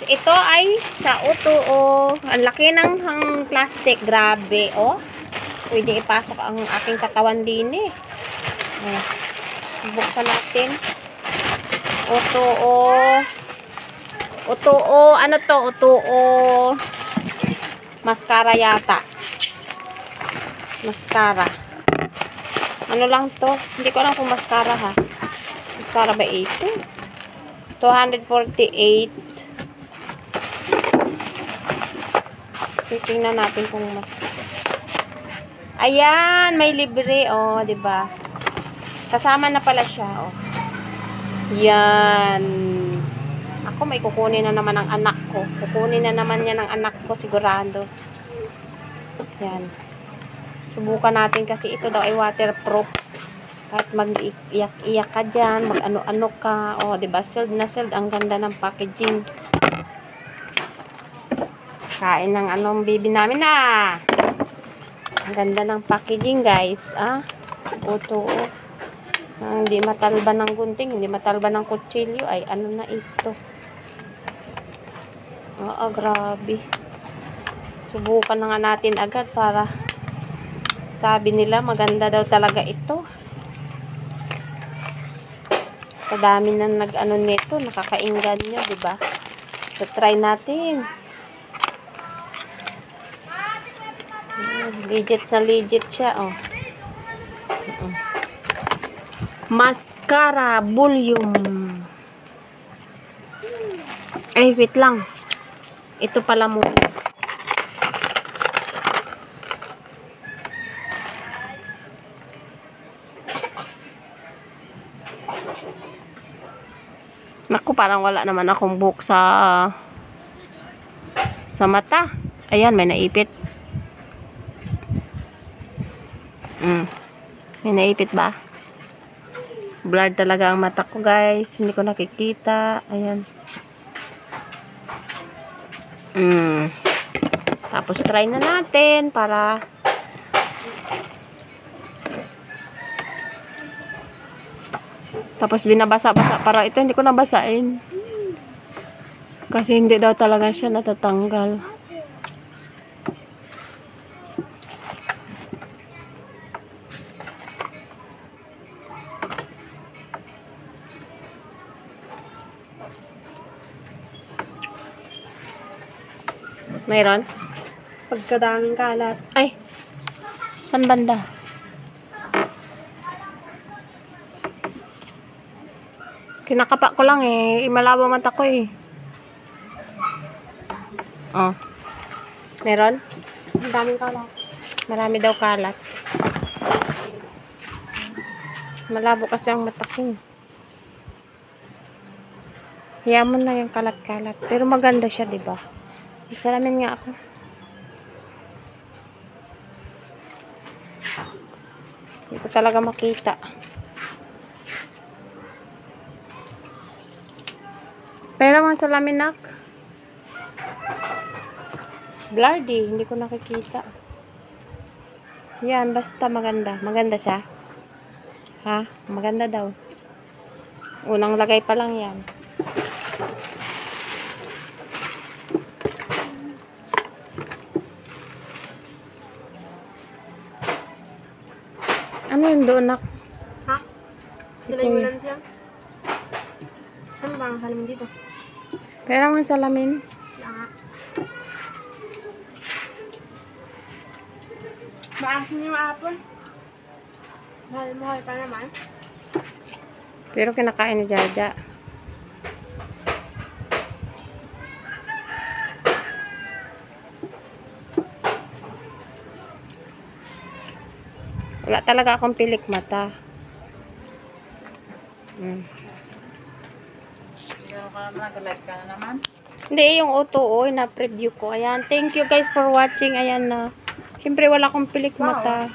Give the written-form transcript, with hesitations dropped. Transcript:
Ito ay sa uto, oh. Ang laki ng plastic. Grabe, oh. Pwede ipasok ang aking katawan din, eh. Oh. Buksan natin. Uto, oh. Uto, oh. Ano to? Uto, oh. Mascara yata. Mascara. Ano lang to? Hindi ko alam kung mascara, ha. Mascara ba ito? 248. Titingnan natin kung ayan, may libre, oh, 'di ba? Kasama na pala siya, oh. Yan. Ako may kukunin na naman ng anak ko. Kukunin na naman niya ng anak ko, sigurado. Yan. Subukan natin kasi ito daw ay waterproof. Kahit mag-iyak-iyak ka dyan, mag-ano-ano ka. Oh, 'di ba? Sealed na sealed. Ang ganda ng packaging. Kain ng anong baby namin na. Ang ganda ng packaging, guys. Ah, uto. Hindi matalba ng gunting, hindi matalba ng kutsilyo. Ay, ano na ito? Grabe. Subukan na nga natin agad para sabi nila maganda daw talaga ito. Sa dami na nag-ano nito, nakakainggan nyo, diba? So, try natin. Legit na legit siya, oh. Mascara volume. Ay, wait lang. Ito pala muna. Naku, parang wala naman akong buhok sa mata. Ayan, may naipit. May naipit ba? Blurred talaga ang mata ko, guys. Hindi ko nakikita. Ayan. Tapos try na natin para tapos binabasa-basa para ito hindi ko nabasain. Kasi hindi daw talaga siya natatanggal. Mayroon? Pagkadaming kalat. Ay! Saan banda? Kinakapa ko lang eh. Malabo mata ko eh. Oh. Meron? Ang daming kalat. Marami daw kalat. Malabo kasi ang mata ko. Hiya mo na yung kalat-kalat. Pero maganda siya, diba? Magsalamin nga ako. Hindi ko talaga makita. Pero mga salamin, nak. Blurred eh. Hindi ko nakikita. Yan, basta maganda. Maganda siya. Ha? Maganda daw. Unang lagay pa lang yan. Ano yun doon, nak? Ha? Dalayulan siya? Ano ba ang salamin dito? Pero ang salamin? Maasin yung apple. Mahal-mahal pa naman. Pero kinakain ni Jaja. Wala talaga akong pilik mata. Hindi, yung auto, na-preview ko. Ayan, thank you guys for watching. Ayan na. Siyempre, wala akong pilik mata.